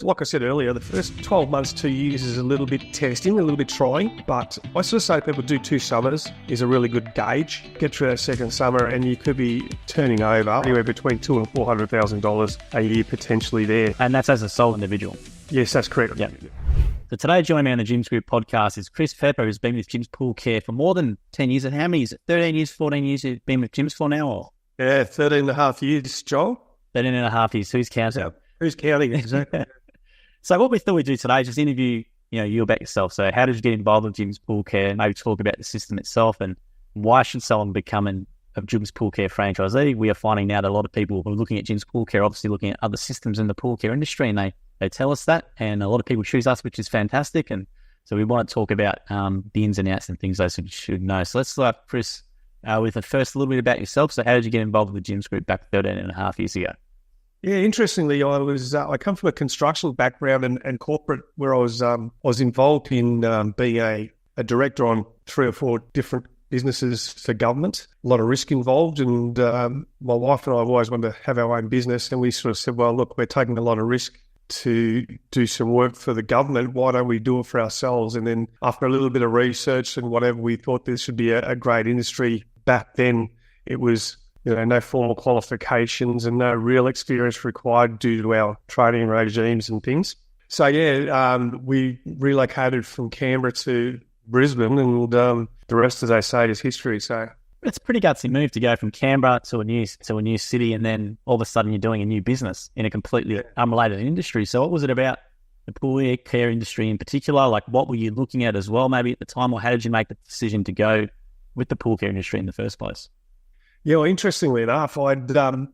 Like I said earlier, the first 12 months, 2 years is a little bit testing, a little bit trying, but I sort of say people do 2 summers is a really good gauge. Get through that second summer and you could be turning over anywhere between $200,000 and $400,000 a year potentially there. And that's as a sole individual. Yes, that's correct. Yep. So today joining me on the Gyms Group podcast is Chris Pepper, who's been with Gyms Pool Care for more than 10 years. And how many is it? 13 years, 14 years you've been with Gyms for now? Or? Yeah, 13 and a half years, Joel. 13 and a half years. Who's counting? Yeah. Who's counting? Exactly. So what we thought we'd do today is just interview you about yourself. So how did you get involved with Gyms Pool Care? Maybe talk about the system itself and why should someone become a Gyms Pool Care franchisee? We are finding now that a lot of people who are looking at Gyms Pool Care, obviously looking at other systems in the pool care industry, and they tell us that, and a lot of people choose us, which is fantastic. And so we want to talk about the ins and outs and things they should know. So let's start, Chris, with the first a little bit about yourself. So how did you get involved with the Gyms Group back 13 and a half years ago? Yeah, interestingly, I come from a construction background and corporate, where I was involved in being a director on 3 or 4 different businesses for government. A lot of risk involved, and my wife and I have always wanted to have our own business, and we sort of said, well, look, we're taking a lot of risk to do some work for the government. Why don't we do it for ourselves? And then after a little bit of research and whatever, we thought this should be a great industry. Back then, it was no formal qualifications and no real experience required due to our training regimes and things. So, we relocated from Canberra to Brisbane, and the rest, as I say, is history. So it's a pretty gutsy move to go from Canberra to a new city, and then all of a sudden you're doing a new business in a completely unrelated industry. So what was it about the pool care industry in particular? Like, what were you looking at as well, maybe at the time, or how did you make the decision to go with the pool care industry in the first place? Yeah, well, interestingly enough,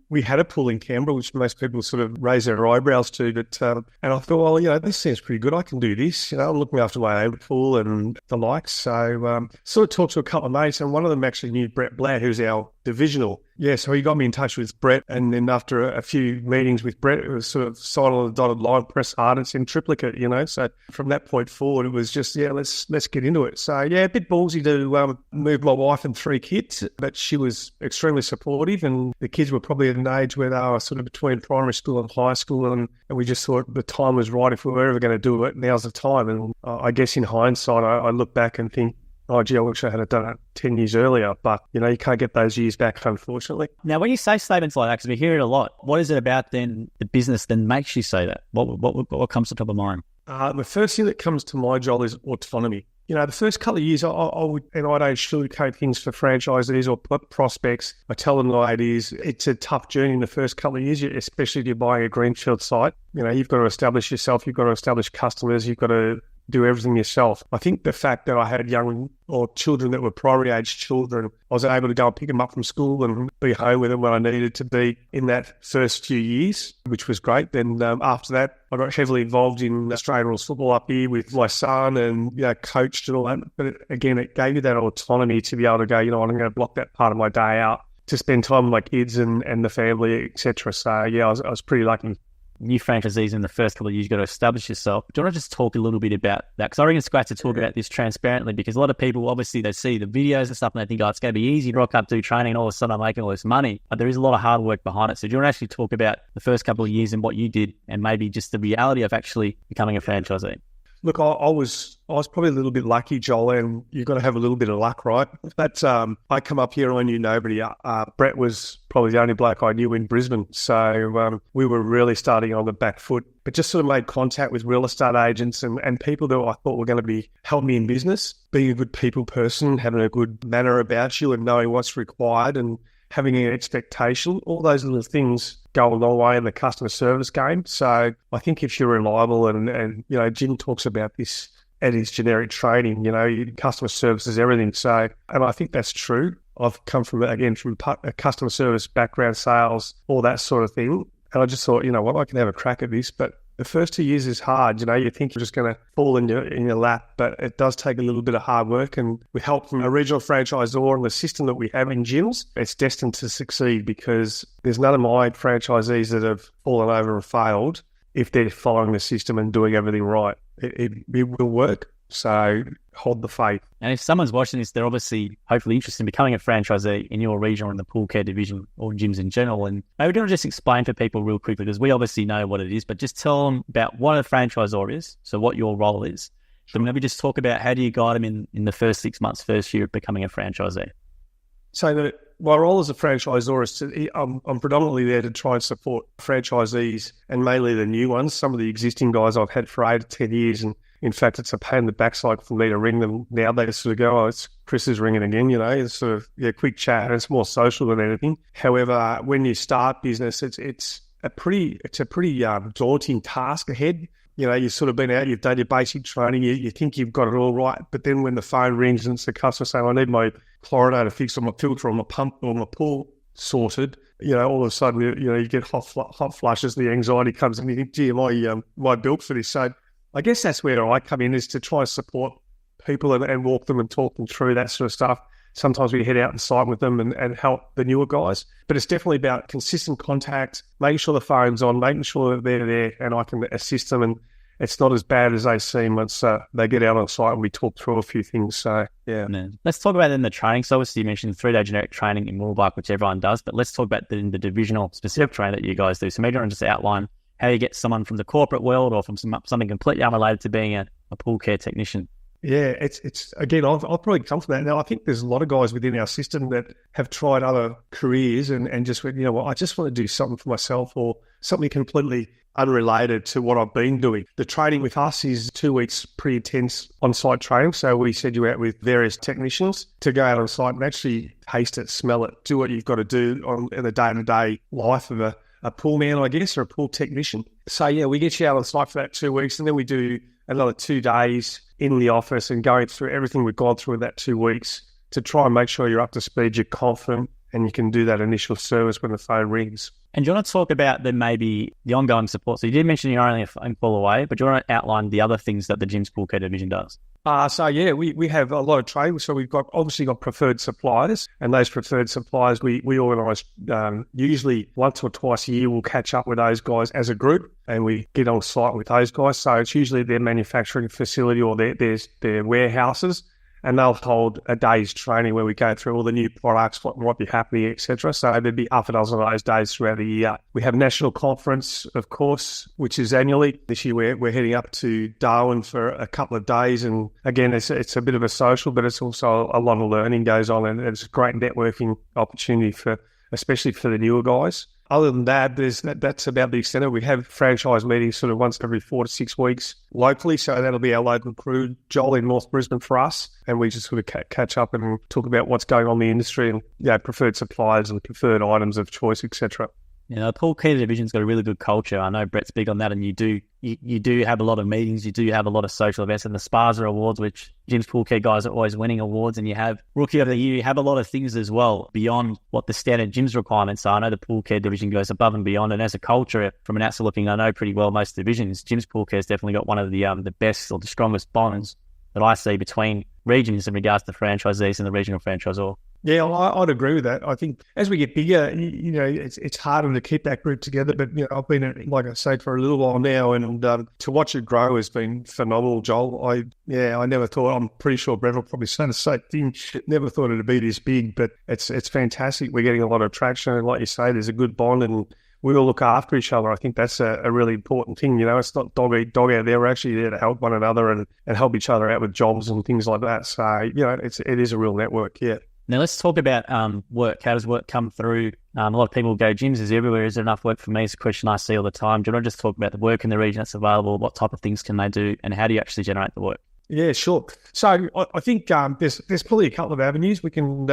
we had a pool in Canberra, which most people sort of raise their eyebrows to, but and I thought, well, this seems pretty good. I can do this. I'm looking after my own pool and the likes. So sort of talked to a couple of mates, and one of them actually knew Brett Blair, who's our divisional. Yeah, so he got me in touch with Brett, and then after a few meetings with Brett, it was sort of sign on the dotted line, press hard, it's in triplicate, So from that point forward, it was just, let's get into it. So a bit ballsy to move my wife and 3 kids, but she was extremely supportive, and the kids were probably at an age where they were sort of between primary school and high school, and we just thought the time was right. If we were ever going to do it, now's the time. And I guess in hindsight, I look back and think, oh, gee, I wish I had done it 10 years earlier. But, you can't get those years back, unfortunately. Now, when you say statements like that, because we hear it a lot, what is it about then the business that makes you say that? What comes to top of mind? The first thing that comes to mind, Joel, is autonomy. The first couple of years, I don't sugarcoat things for franchisees or prospects. I tell them like it is. It's a tough journey in the first couple of years, especially if you're buying a greenfield site. You've got to establish yourself. You've got to establish customers. You've got to do everything yourself. I think the fact that I had young or children that were primary age children, I was able to go and pick them up from school and be home with them when I needed to be in that first few years, which was great. Then after that, I got heavily involved in Australian rules football up here with my son and coached and all that. But again, it gave you that autonomy to be able to go, I'm going to block that part of my day out to spend time with my kids and the family, etc. So I was pretty lucky. New franchisees in the first couple of years, you've got to establish yourself. Do you want to just talk a little bit about that? Because I think it's great to talk about this transparently, because a lot of people, obviously, they see the videos and stuff and they think, it's going to be easy, rock up, do training, and all of a sudden I'm making all this money. But there is a lot of hard work behind it. So do you want to actually talk about the first couple of years and what you did, and maybe just the reality of actually becoming a franchisee? Look, I was probably a little bit lucky, Joel, and you've got to have a little bit of luck, right? But I come up here and I knew nobody. Brett was probably the only bloke I knew in Brisbane. So we were really starting on the back foot, but just sort of made contact with real estate agents and people that I thought were going to be help me in business, being a good people person, having a good manner about you and knowing what's required and having an expectation. All those little things go a long way in the customer service game. So I think if you're reliable and Jim talks about this at his generic training, customer service is everything. So, and I think that's true. I've come from a customer service background, sales, all that sort of thing. And I just thought, I can have a crack at this, but the first 2 years is hard. You think you're just going to fall in your lap, but it does take a little bit of hard work. And with help from a regional franchisor and the system that we have in gyms, it's destined to succeed, because there's none of my franchisees that have fallen over and failed if they're following the system and doing everything right. It will work. So hold the faith. And if someone's watching this, they're obviously hopefully interested in becoming a franchisee in your region or in the pool care division or gyms in general. And maybe do you want to just explain for people real quickly, because we obviously know what it is, but just tell them about what a franchisor is, so what your role is. So maybe just talk about how do you guide them in the first 6 months, first year of becoming a franchisee. So my role as a franchisor is I'm predominantly there to try and support franchisees, and mainly the new ones. Some of the existing guys I've had for 8 to 10 years, and in fact, it's a pain in the backside for me to ring them now. They sort of go, "Oh, it's Chris is ringing again." It's sort of quick chat, and it's more social than anything. However, when you start business, it's a pretty daunting task ahead. You've sort of been out, you've done your basic training, you think you've got it all right, but then when the phone rings and it's the customer saying, "I need my chlorinator fixed, or my filter, or my pump, or my pool sorted," all of a sudden, you get hot flushes, the anxiety comes, and you think, "Gee, am I built for this?" So I guess that's where I come in, is to try and support people and walk them and talk them through that sort of stuff. Sometimes we head out and site with them and help the newer guys. But it's definitely about consistent contact, making sure the phone's on, making sure that they're there and I can assist them. And it's not as bad as they seem once they get out on site and we talk through a few things. So, yeah. Let's talk about then the training. So obviously you mentioned 3-day generic training in Motorbike, which everyone does, but let's talk about the divisional specific training that you guys do. So maybe I just outline how you get someone from the corporate world or from something completely unrelated to being a pool care technician. Yeah, it's again, I've probably come from that. Now, I think there's a lot of guys within our system that have tried other careers and just went, I just want to do something for myself, or something completely unrelated to what I've been doing. The training with us is 2 weeks pretty intense on-site training. So we send you out with various technicians to go out on site and actually taste it, smell it, do what you've got to do in the day-to-day life of a pool man, I guess, or a pool technician. So, yeah, we get you out on site for that 2 weeks, and then we do another 2 days in the office and going through everything we've gone through in that 2 weeks to try and make sure you're up to speed, you're confident, and you can do that initial service when the phone rings. And do you want to talk about maybe the ongoing support? So you did mention you're only a phone call away, but do you want to outline the other things that the Gyms Pool Care division does? We have a lot of training. So we've obviously got preferred suppliers, and those preferred suppliers we organise usually once or twice a year. We'll catch up with those guys as a group, and we get on site with those guys. So it's usually their manufacturing facility or their warehouses, and they'll hold a day's training where we go through all the new products, what might be happening, etc. So there'd be half a dozen of those days throughout the year. We have national conference, of course, which is annually. This year we're heading up to Darwin for a couple of days, and again, it's a bit of a social, but it's also a lot of learning goes on, and it's a great networking opportunity especially for the newer guys. Other than that, that's about the extent of it. We have franchise meetings sort of once every 4 to 6 weeks locally. So that'll be our local crew, Joel in North Brisbane for us. And we just sort of catch up and talk about what's going on in the industry and preferred suppliers and preferred items of choice, etc. The pool care division's got a really good culture. I know Brett's big on that, and you do have a lot of meetings, you do have a lot of social events, and the Sparser Awards, which Gyms Pool Care guys are always winning awards, and you have Rookie of the Year, you have a lot of things as well beyond what the standard gyms requirements are. I know the pool care division goes above and beyond, and as a culture, from an outside looking, I know pretty well most divisions. Gyms Pool Care's definitely got one of the best or the strongest bonds that I see between regions in regards to franchisees and the regional franchisor. Yeah, I'd agree with that. I think as we get bigger, it's harder to keep that group together. But I've been at, like I say, for a little while now, and to watch it grow has been phenomenal, Joel. I never thought. I'm pretty sure Brett will probably say the same thing. Never thought it'd be this big, but it's fantastic. We're getting a lot of traction, and like you say, there's a good bond, and we all look after each other. I think that's a really important thing. It's not dog eat dog out there. We're actually there to help one another and help each other out with jobs and things like that. So it is a real network. Yeah. Now let's talk about work. How does work come through? A lot of people go, gyms is everywhere. Is there enough work for me? It's a question I see all the time. Do you want to just talk about the work in the region that's available? What type of things can they do? And how do you actually generate the work? Yeah, sure. So I think there's probably a couple of avenues. We can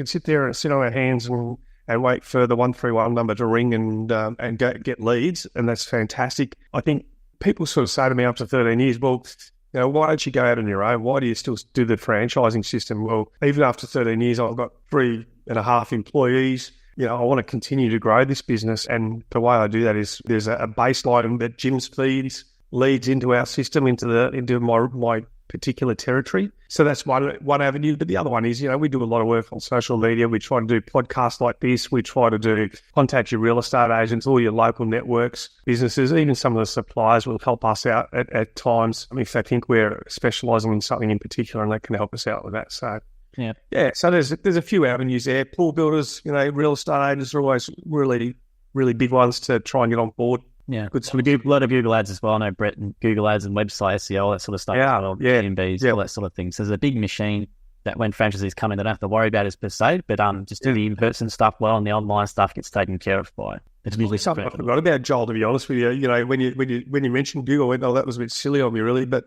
sit there and sit on our hands and wait for the 131 number to ring and get leads, and that's fantastic. I think people sort of say to me after 13 years, well, why don't you go out on your own? Why do you still do the franchising system? Well, even after 13 years, I've got 3.5 employees. I want to continue to grow this business, and the way I do that is there's a baseline that Gyms feeds leads into our system, into my particular territory. So that's one avenue. But the other one is, we do a lot of work on social media. We try to do podcasts like this. We try to contact your real estate agents, all your local networks, businesses, even some of the suppliers will help us out at times if they think we're specialising in something in particular, and they can help us out with that. So yeah. So there's a few avenues there. Pool builders, real estate agents are always really, really big ones to try and get on board. Yeah, good. So we do a lot of Google ads as well. I know Brett, and Google ads and website SEO, that sort of stuff. Yeah, all that sort of thing. So there's a big machine that when franchisees come in, they don't have to worry about it per se, but just do the in-person stuff well, and the online stuff gets taken care of by. It's usually something I forgot about, Joel. To be honest with you, when you mentioned Google, I went, "Oh, that was a bit silly of me, really." But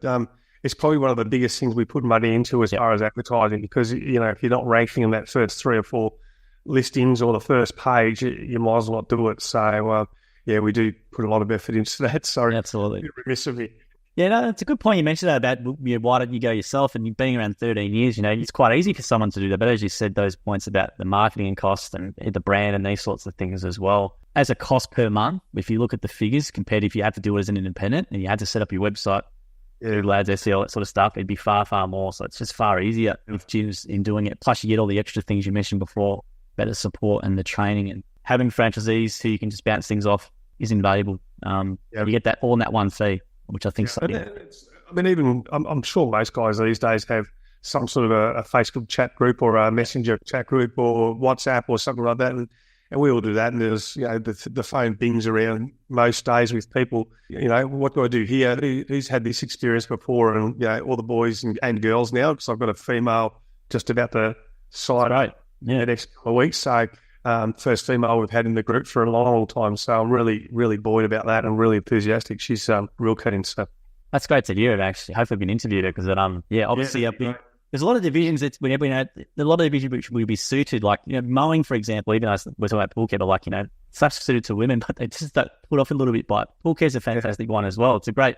it's probably one of the biggest things we put money into as far as advertising, because if you're not ranking in that first 3 or 4 listings or the first page, you might as well not do it. So. We do put a lot of effort into that. Sorry, absolutely. Remiss of me. Yeah, no, that's a good point you mentioned that about why don't you go yourself, and you've been around 13 years, it's quite easy for someone to do that. But as you said, those points about the marketing and cost and the brand and these sorts of things as well. As a cost per month, if you look at the figures compared if you had to do it as an independent and you had to set up your website, Google ads, SEO, that sort of stuff, it'd be far, far more. So it's just far easier with gyms in doing it. Plus you get all the extra things you mentioned before, better support and the training, and having franchisees who you can just bounce things off is invaluable. You get that all in that one fee, which I think I'm sure most guys these days have some sort of a Facebook chat group or a Messenger chat group or WhatsApp or something like that, and we all do that. And there's the phone bings around most days with people. What do I do here? Who's had this experience before? And all the boys and girls now, because I've got a female just about to sign the next couple of weeks. So. First female we've had in the group for a long, long time. So I'm really, really buoyed about that and really enthusiastic. She's real keen. So that's great to hear. Actually, hopefully we can interview her, because obviously there's a lot of divisions that a lot of divisions which will be suited, like mowing, for example. Even though we're talking about pool care, but such suited to women, but they just don't put off a little bit. But pool care is a fantastic one as well. It's a great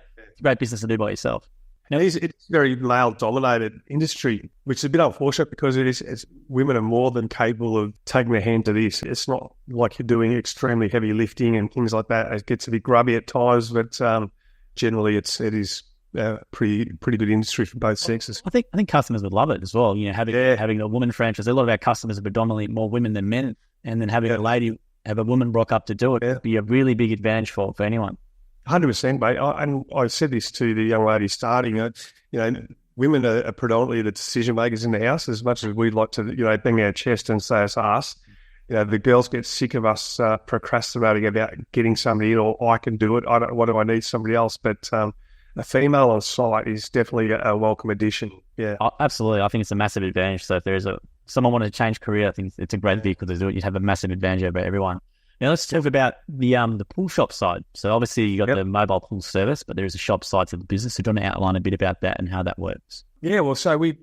business to do by yourself. Now, it's a very male-dominated industry, which is a bit unfortunate, because women are more than capable of taking their hand to this. It's not like you're doing extremely heavy lifting and things like that. It gets a bit grubby at times, but generally it is a pretty good industry for both sexes. I think customers would love it as well. Having a woman franchise. A lot of our customers are predominantly more women than men, and then having a woman rock up to do it would be a really big advantage for anyone. 100%, mate. And I said this to the young lady starting. Women are predominantly the decision makers in the house. As much as we'd like to, bang our chest and say it's us, the girls get sick of us procrastinating about getting somebody in, or I can do it. What do I need somebody else? But a female on site is definitely a welcome addition. Yeah, absolutely. I think it's a massive advantage. So if there's someone wanting to change career, I think it's a great vehicle to do it. You'd have a massive advantage over everyone. Now let's talk about the pool shop side. So obviously you got the mobile pool service, but there is a shop side to the business. So do you want to outline a bit about that and how that works? Yeah, well, so we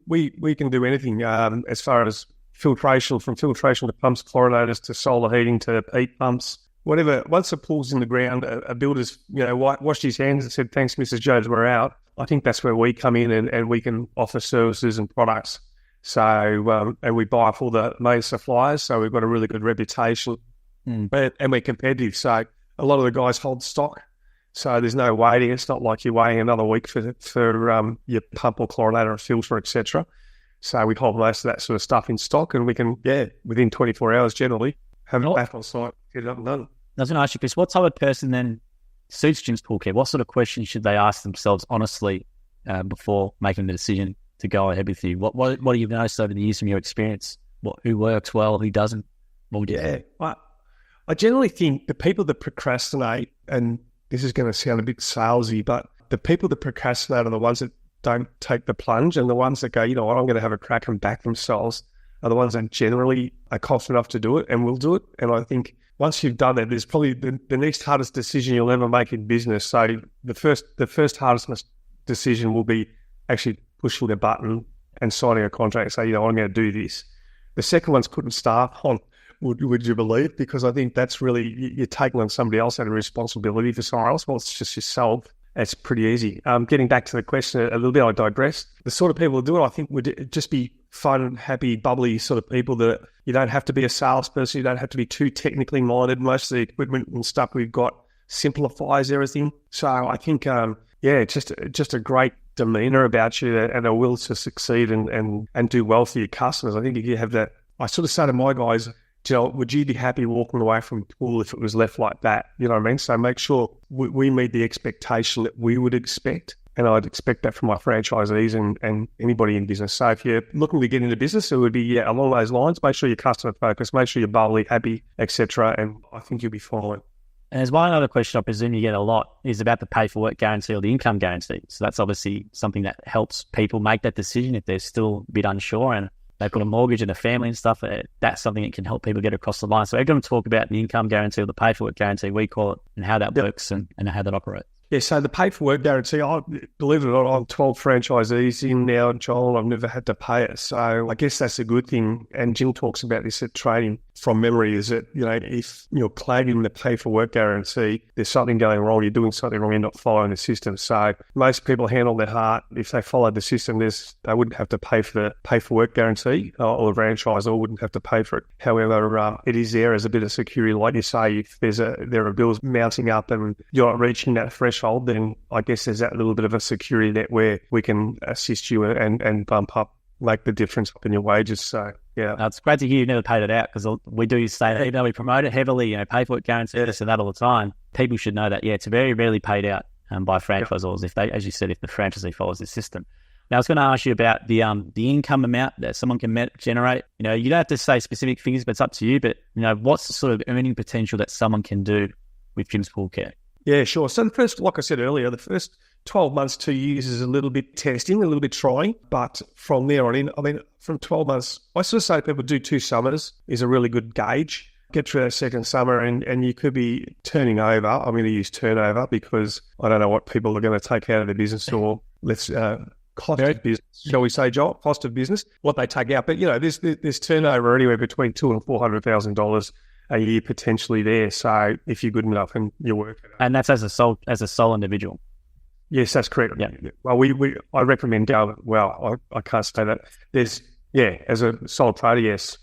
can do anything as far as filtration, from filtration to pumps, chlorinators to solar heating to heat pumps, whatever. Once the pool's in the ground, a builder's washed his hands and said, "Thanks, Mrs. Jones, we're out." I think that's where we come in and we can offer services and products. So and we buy off all the main suppliers, so we've got a really good reputation. And we're competitive, so a lot of the guys hold stock, so there's no waiting. It's not like you're waiting another week for your pump or chlorinator or filter, etc. So we hold most of that sort of stuff in stock, and we can, within 24 hours generally, have it back on site, get it up and done. I was going to ask you, Chris, what type of person then suits Jim's Pool Care? What sort of questions should they ask themselves honestly before making the decision to go ahead with you? What do you notice over the years from your experience? Who works well, who doesn't? What would you say? I generally think the people that procrastinate, and this is going to sound a bit salesy, but the people that procrastinate are the ones that don't take the plunge, and the ones that go, I'm going to have a crack and back themselves are the ones that generally are confident enough to do it and will do it. And I think once you've done that, there's probably the next hardest decision you'll ever make in business. So the first hardest decision will be actually pushing the button and signing a contract and say, I'm going to do this. The second one's putting staff on. Would you believe? Because I think that's really, you're taking on somebody else and a responsibility for someone else. Well, it's just yourself. It's pretty easy. Getting back to the question a little bit, I digress. The sort of people who do it, I think, would just be fun, happy, bubbly sort of people that you don't have to be a salesperson. You don't have to be too technically minded. Most of the equipment and stuff we've got simplifies everything. So I think, just a great demeanor about you and a will to succeed and do well for your customers. I think if you have that, I sort of say to my guys, would you be happy walking away from the pool if it was left like that? You know what I mean? So make sure we meet the expectation that we would expect. And I'd expect that from my franchisees and anybody in business. So if you're looking to get into business, it would be, along those lines. Make sure you're customer focused, make sure you're bubbly, happy, etc. And I think you'll be fine. And there's one other question I presume you get a lot is about the pay for work guarantee or the income guarantee. So that's obviously something that helps people make that decision if they're still a bit unsure and they've got a mortgage and a family and stuff. That's something that can help people get across the line. So we're going to talk about the income guarantee or the pay for work guarantee, we call it, and how that works and how that operates. Yeah, so the pay for work guarantee, believe it or not, I'm 12 franchisees in now, Joel. I've never had to pay it. So I guess that's a good thing. And Jim talks about this at training from memory, is that, if you're claiming the pay for work guarantee, there's something going wrong, you're doing something wrong, you're not following the system. So most people hand on their heart, if they followed the system, they wouldn't have to pay for the pay for work guarantee, or the franchisor wouldn't have to pay for it. However, it is there as a bit of security. Like you say, if there are bills mounting up and you're not reaching that threshold, then I guess there's that little bit of a security net where we can assist you and bump up, make the difference up in your wages. So, yeah. It's great to hear you've never paid it out, because we do say that even though we promote it heavily, pay for it guarantee this and that all the time, people should know that, it's very rarely paid out by franchisors if they, as you said, if the franchisee follows the system. Now, I was going to ask you about the income amount that someone can generate. You don't have to say specific figures, but it's up to you. But, what's the sort of earning potential that someone can do with Jim's Pool Care? Yeah, sure. So like I said earlier, the first 12 months, 2 years is a little bit testing, a little bit trying. But from there on in, from 12 months, I sort of say people do 2 summers is a really good gauge. Get through that second summer and you could be turning over. I'm going to use turnover because I don't know what people are going to take out of their business, or cost of business, shall we say, Joel? Cost of business, what they take out. But, there's turnover anywhere between $200,000 and $400,000 a year potentially there. So if you're good enough and you work it out. And that's as a sole individual. Yes, that's correct. Yeah. Well, I recommend going. Well, I can't say that. As a sole trader, yes.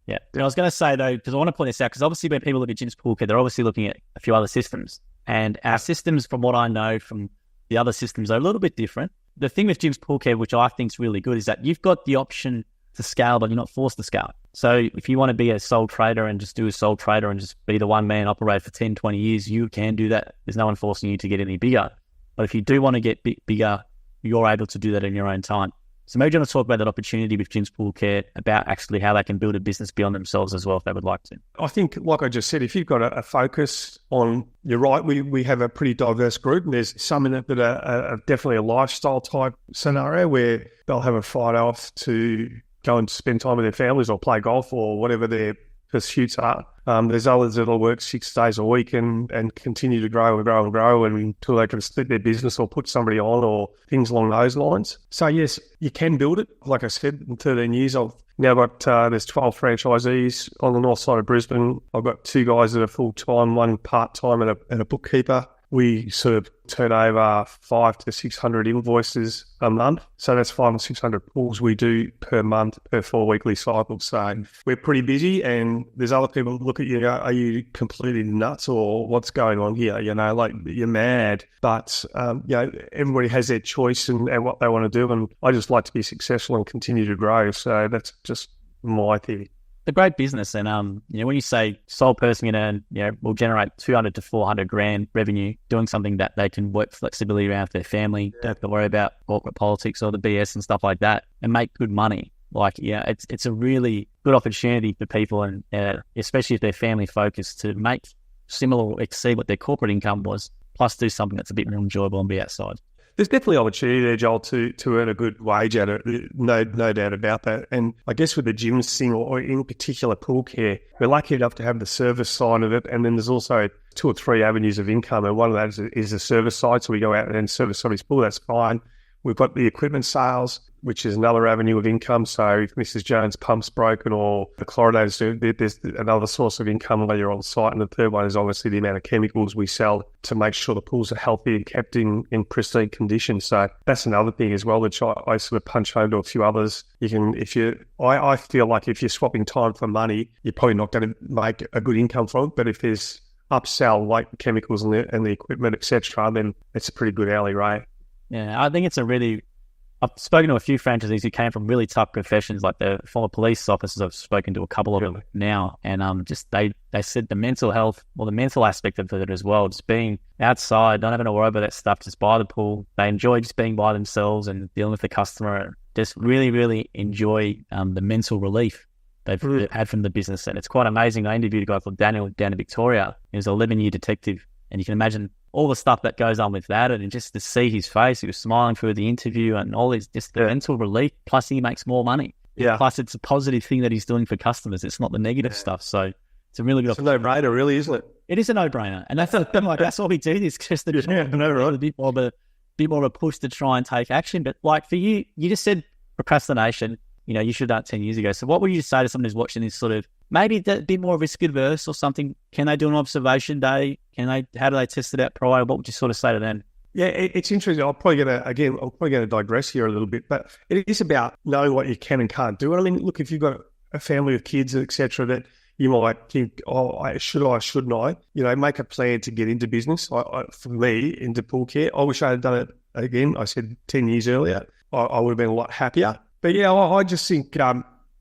Yeah. And I was going to say though, because I want to point this out, because obviously when people look at Jim's Pool Care, they're obviously looking at a few other systems, and our systems, from what I know from the other systems, are a little bit different. The thing with Jim's Pool Care, which I think is really good, is that you've got the option to scale, but you're not forced to scale. So if you want to be a sole trader and just do a sole trader and just be the one man operator for 10, 20 years, you can do that. There's no one forcing you to get any bigger. But if you do want to get bigger, you're able to do that in your own time. So maybe you want to talk about that opportunity with Jim's Pool Care, about actually how they can build a business beyond themselves as well, if they would like to. I think, like I just said, if you've got a focus on, you're right, we have a pretty diverse group, and there's some in it that are definitely a lifestyle type scenario where they'll have a Friday off to go and spend time with their families or play golf or whatever their pursuits are. There's others that'll work 6 days a week and continue to grow and grow and grow until they can split their business or put somebody on or things along those lines. So yes, you can build it. Like I said, in 13 years, I've now got, there's 12 franchisees on the north side of Brisbane. I've got 2 guys that are full-time, 1 part-time and a bookkeeper. We sort of turn over 500 to 600 invoices a month. So that's 500 or 600 pools we do per month, per 4 weekly cycle. So we're pretty busy, and there's other people who look at you and go, are you completely nuts or what's going on here? Like you're mad. But, everybody has their choice and what they want to do. And I just like to be successful and continue to grow. So that's just my thing. A great business, and when you say sole person can earn, will generate 200 to 400 grand revenue doing something that they can work flexibility around their family, don't have to worry about corporate politics or the BS and stuff like that, and make good money. It's a really good opportunity for people, and especially if they're family focused, to make similar or exceed what their corporate income was, plus do something that's a bit more enjoyable and be outside. There's definitely opportunity there, Joel, to earn a good wage out of it. No doubt about that. And I guess with the gym thing, or in particular Pool Care, we're lucky enough to have the service side of it. And then there's also 2 or 3 avenues of income. And one of those is the service side. So we go out and service somebody's pool, that's fine. We've got the equipment sales, which is another avenue of income. So if Mrs. Jones' pump's broken or the chlorinators do, there's another source of income while you're on site. And the third one is obviously the amount of chemicals we sell to make sure the pools are healthy and kept in pristine condition. So that's another thing as well, which I sort of punch home to a few others. I feel like if you're swapping time for money, you're probably not going to make a good income from it. But if there's upsell like chemicals and the equipment, etc., then it's a pretty good hourly rate. Yeah, I think it's a really I've spoken to a few franchisees who came from really tough professions, like the former police officers. I've spoken to a couple of them now, and just they said the mental health, or the mental aspect of it as well, just being outside, not having to worry about that stuff, just by the pool. They enjoy just being by themselves and dealing with the customer. Just really, really enjoy the mental relief they've had from the business. And it's quite amazing. I interviewed a guy called Daniel down in Victoria. He was an 11-year detective, and you can imagine all the stuff that goes on with that, and just to see his face, he was smiling through the interview, and all this, just the mental relief, plus he makes more money. Yeah. Plus it's a positive thing that he's doing for customers. It's not the negative stuff. So it's a really good opportunity. It's a no-brainer, really, isn't it? It is a no-brainer. And that's that's why we do this, just to try a bit more of a push to try and take action. But like for you, you just said procrastination, you should have done it 10 years ago. So what would you say to someone who's watching this, sort of maybe a bit more risk adverse or something? Can they do an observation day? How do they test it out prior? What would you sort of say to them? Yeah, it's interesting. I'm probably going to digress here a little bit, but it is about knowing what you can and can't do. I mean, look, if you've got a family of kids, etc., that you might think, shouldn't I? Make a plan to get into business. For me, into pool care, I wish I had done it again. I said 10 years earlier, I would have been a lot happier. But yeah, I just think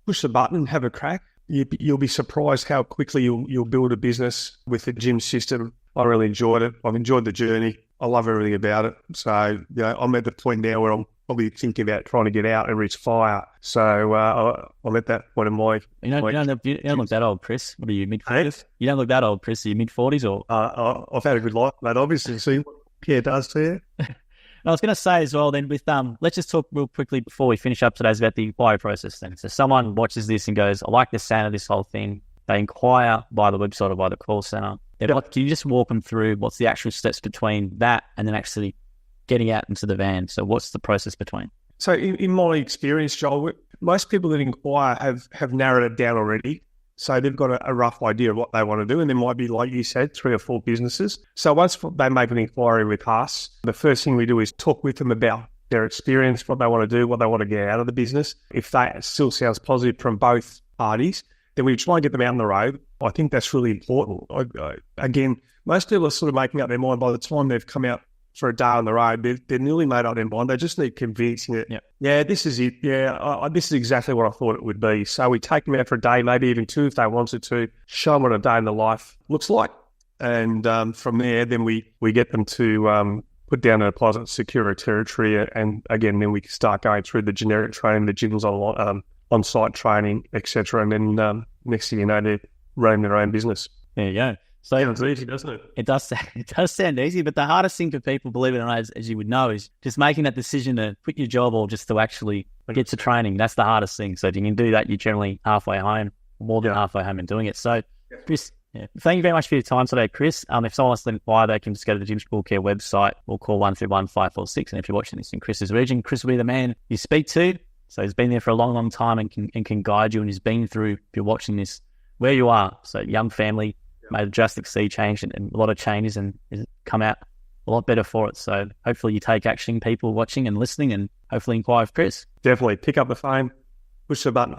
push the button, have a crack. You'll be surprised how quickly you'll build a business with the gym system. I really enjoyed it. I've enjoyed the journey. I love everything about it. So, I'm at the point now where I'm probably thinking about trying to get out and reach fire. So I'm at that point in my... You don't look that old, Chris. What are you, mid-40s? You don't look that old, Chris. Are you mid-40s or...? I've had a good life, mate. Obviously, see what care does to you. I was going to say as well then with, let's just talk real quickly before we finish up today's about the inquiry process then. So someone watches this and goes, I like the sound of this whole thing. They inquire by the website or by the call center. Can you just walk them through what's the actual steps between that and then actually getting out into the van? So what's the process between? So in my experience, Joel, most people that inquire have narrowed it down already. So they've got a rough idea of what they want to do. And there might be, like you said, 3 or 4 businesses. So once they make an inquiry with us, the first thing we do is talk with them about their experience, what they want to do, what they want to get out of the business. If that still sounds positive from both parties, then we try and get them out on the road. I think that's really important. Again, most people are sort of making up their mind by the time they've come out for a day on the road. They're nearly made up their mind. They just need convincing that, this is it. Yeah, this is exactly what I thought it would be. So we take them out for a day, maybe even 2 if they wanted to, show them what a day in the life looks like. And from there, then we get them to put down a deposit, secure a territory. And again, then we can start going through the generic training, the gyms on-site training, etc. And then next thing you know, they're running their own business. There you go. So it's easy, doesn't it? It does sound easy, but the hardest thing for people, believe it or not, as you would know, is just making that decision to quit your job or just to actually get to training. That's the hardest thing. So if you can do that, you're generally halfway home, more than halfway home in doing it. So, Chris, thank you very much for your time today, Chris. If someone wants to inquire, they can just go to the Jim's Pool Care website or call 131-546. And if you're watching this in Chris's region, Chris will be the man you speak to. So he's been there for a long, long time and can guide you, and he's been through, if you're watching this, where you are. So young family, made a drastic sea change and a lot of changes, and come out a lot better for it. So hopefully you take action, people watching and listening, and hopefully inquire with Chris. Definitely. Pick up the phone, push the button.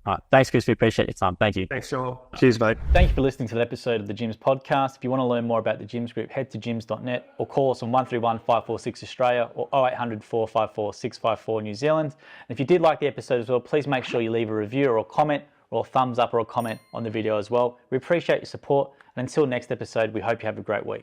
All right. Thanks, Chris. We appreciate your time. Thank you. Thanks, Joel. Cheers, mate. Thank you for listening to the episode of the Gyms podcast. If you want to learn more about the Gyms Group, head to gyms.net or call us on 131-546 Australia or 0800 454 654 New Zealand. And if you did like the episode as well, please make sure you leave a review or a comment or a thumbs up or a comment on the video as well. We appreciate your support. And until next episode, we hope you have a great week.